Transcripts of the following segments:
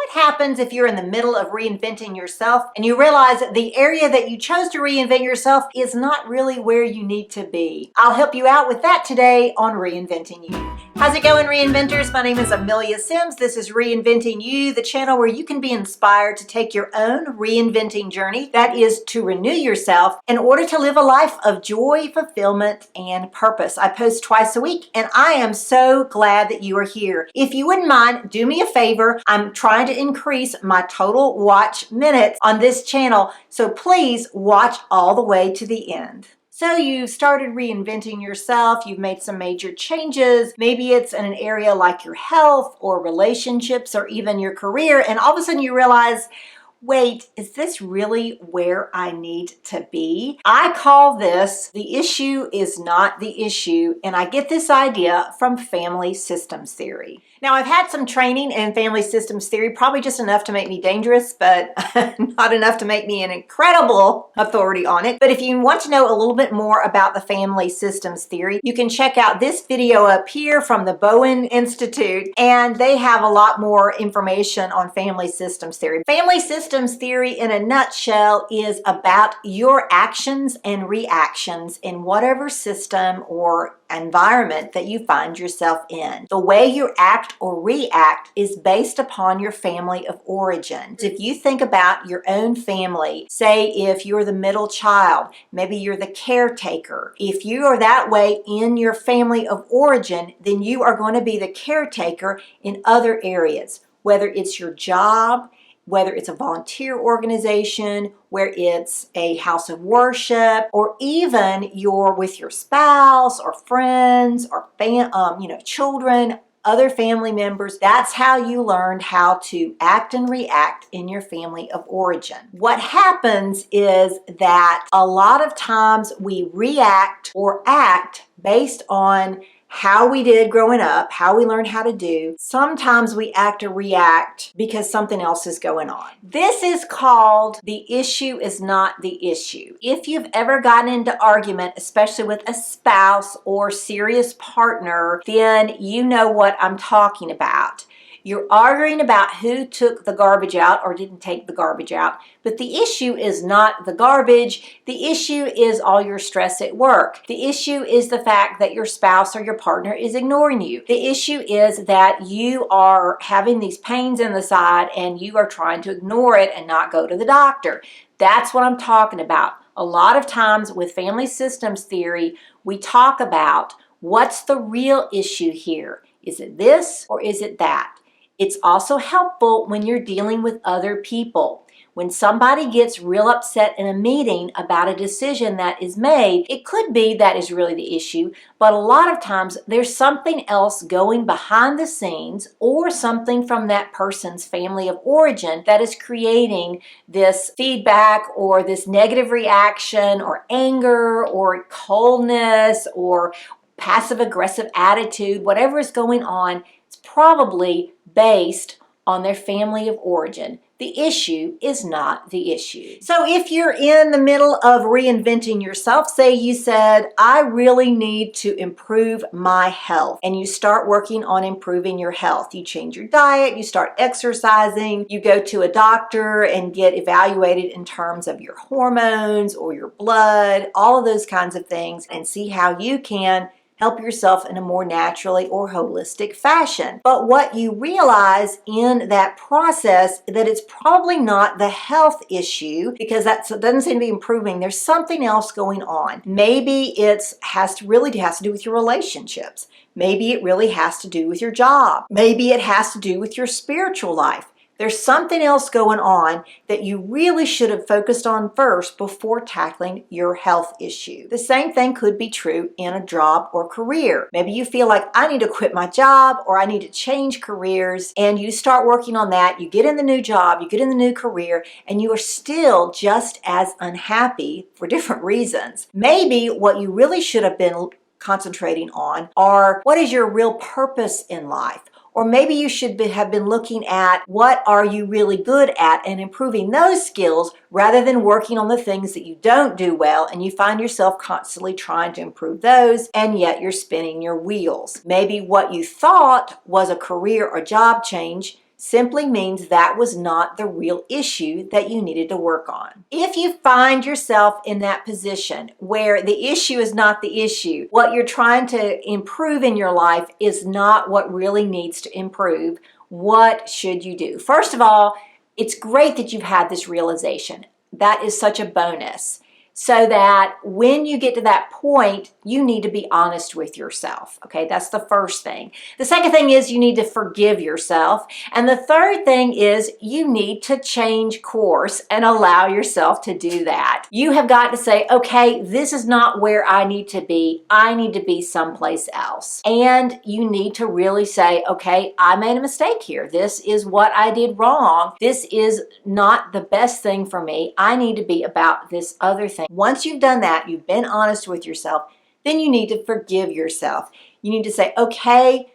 happens if you're in the middle of reinventing yourself and you realize that the area that you chose to reinvent yourself is not really where you need to be? I'll help you out with that today on Reinventing You. How's it going, reinventors? My name is Amelia Sims. This is Reinventing You, the channel where you can be inspired to take your own reinventing journey, that is to renew yourself in order to live a life of joy, fulfillment, and purpose. I post twice a week and I am so glad that you are here. If you wouldn't mind, do me a favor. I'm trying to increase my total watch minutes on this channel, so please watch all the way to the end. So you've started reinventing yourself, you've made some major changes. Maybe it's in an area like your health or relationships or even your career, and all of a sudden you realize, wait, is this really where I need to be? I call this the issue is not the issue, and I get this idea from family systems theory. Now, I've had some training in family systems theory, probably just enough to make me dangerous, but not enough to make me an incredible authority on it. But if you want to know a little bit more about the family systems theory, you can check out this video up here from the Bowen Institute, and they have a lot more information on family systems theory. Family systems theory, in a nutshell, is about your actions and reactions in whatever system or environment that you find yourself in. The way you act or react is based upon your family of origin. If you think about your own family, say if you're the middle child, maybe you're the caretaker. If you are that way in your family of origin, then you are going to be the caretaker in other areas, whether it's your job, whether it's a volunteer organization, where it's a house of worship, or even you're with your spouse or friends or children, other family members. That's how you learned how to act and react in your family of origin. What happens is that a lot of times we react or act based on how we did growing up, how we learned how to do. Sometimes we act or react because something else is going on. This is called the issue is not the issue. If you've ever gotten into argument, especially with a spouse or serious partner, then you know what I'm talking about. You're arguing about who took the garbage out or didn't take the garbage out, but the issue is not the garbage. The issue is all your stress at work. The issue is the fact that your spouse or your partner is ignoring you. The issue is that you are having these pains in the side and you are trying to ignore it and not go to the doctor. That's what I'm talking about. A lot of times with family systems theory, we talk about what's the real issue here. Is it this or is it that? It's also helpful when you're dealing with other people. When somebody gets real upset in a meeting about a decision that is made, it could be that is really the issue, but a lot of times there's something else going behind the scenes or something from that person's family of origin that is creating this feedback or this negative reaction or anger or coldness or passive-aggressive attitude. Whatever is going on, it's probably based on their family of origin. The issue is not the issue. So if you're in the middle of reinventing yourself, say you said, I really need to improve my health, and you start working on improving your health. You change your diet, you start exercising, you go to a doctor and get evaluated in terms of your hormones or your blood, all of those kinds of things, and see how you can help yourself in a more naturally or holistic fashion. But what you realize in that process that it's probably not the health issue, because that doesn't seem to be improving. There's something else going on. Maybe it has to do with your relationships. Maybe it really has to do with your job. Maybe it has to do with your spiritual life. There's something else going on that you really should have focused on first before tackling your health issue. The same thing could be true in a job or career. Maybe you feel like I need to quit my job or I need to change careers, and you start working on that. You get in the new job, you get in the new career, and you are still just as unhappy for different reasons. Maybe what you really should have been concentrating on are what is your real purpose in life? Or maybe you should have been looking at what are you really good at and improving those skills rather than working on the things that you don't do well and you find yourself constantly trying to improve those and yet you're spinning your wheels. Maybe what you thought was a career or job change simply means that was not the real issue that you needed to work on. If you find yourself in that position where the issue is not the issue, what you're trying to improve in your life is not what really needs to improve, what should you do? First of all, it's great that you've had this realization. That is such a bonus. So that when you get to that point, you need to be honest with yourself. Okay, that's the first thing. The second thing is you need to forgive yourself. And the third thing is you need to change course and allow yourself to do that. You have got to say, okay, this is not where I need to be. I need to be someplace else. And you need to really say, okay, I made a mistake here. This is what I did wrong. This is not the best thing for me. I need to be about this other thing. Once you've done that, you've been honest with yourself, then you need to forgive yourself. You need to say, okay,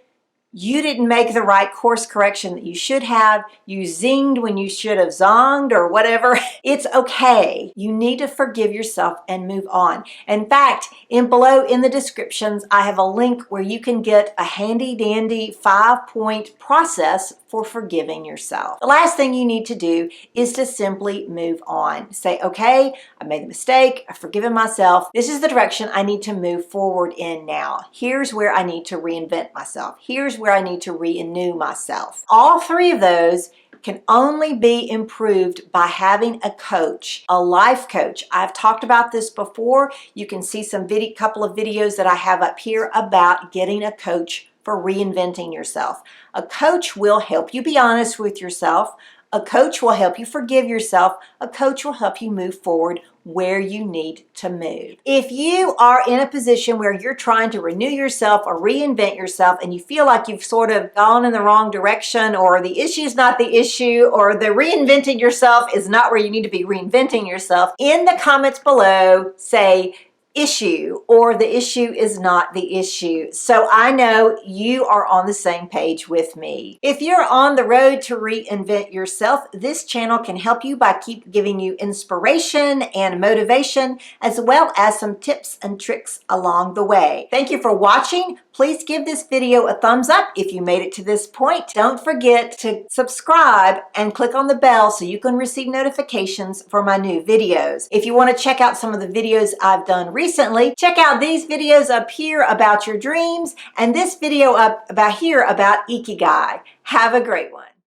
you didn't make the right course correction that you should have. You zinged when you should have zonged or whatever. It's okay. You need to forgive yourself and move on. In fact, below in the descriptions, I have a link where you can get a handy dandy 5-point process for forgiving yourself. The last thing you need to do is to simply move on. Say, okay, I made a mistake. I've forgiven myself. This is the direction I need to move forward in now. Here's where I need to reinvent myself. Here's where I need to renew myself. All three of those can only be improved by having a coach, a life coach. I've talked about this before. You can see some couple of videos that I have up here about getting a coach for reinventing yourself. A coach will help you be honest with yourself. A coach will help you forgive yourself. A coach will help you move forward where you need to move. If you are in a position where you're trying to renew yourself or reinvent yourself and you feel like you've sort of gone in the wrong direction, or the issue is not the issue, or the reinventing yourself is not where you need to be reinventing yourself, in the comments below say issue, or the issue is not the issue, so I know you are on the same page with me. If you're on the road to reinvent yourself, this channel can help you by giving you inspiration and motivation, as well as some tips and tricks along the way. Thank you for watching. Please give this video a thumbs up if you made it to this point. Don't forget to subscribe and click on the bell so you can receive notifications for my new videos. If you want to check out some of the videos I've done recently, check out these videos up here about your dreams and this video up about here about Ikigai. Have a great one.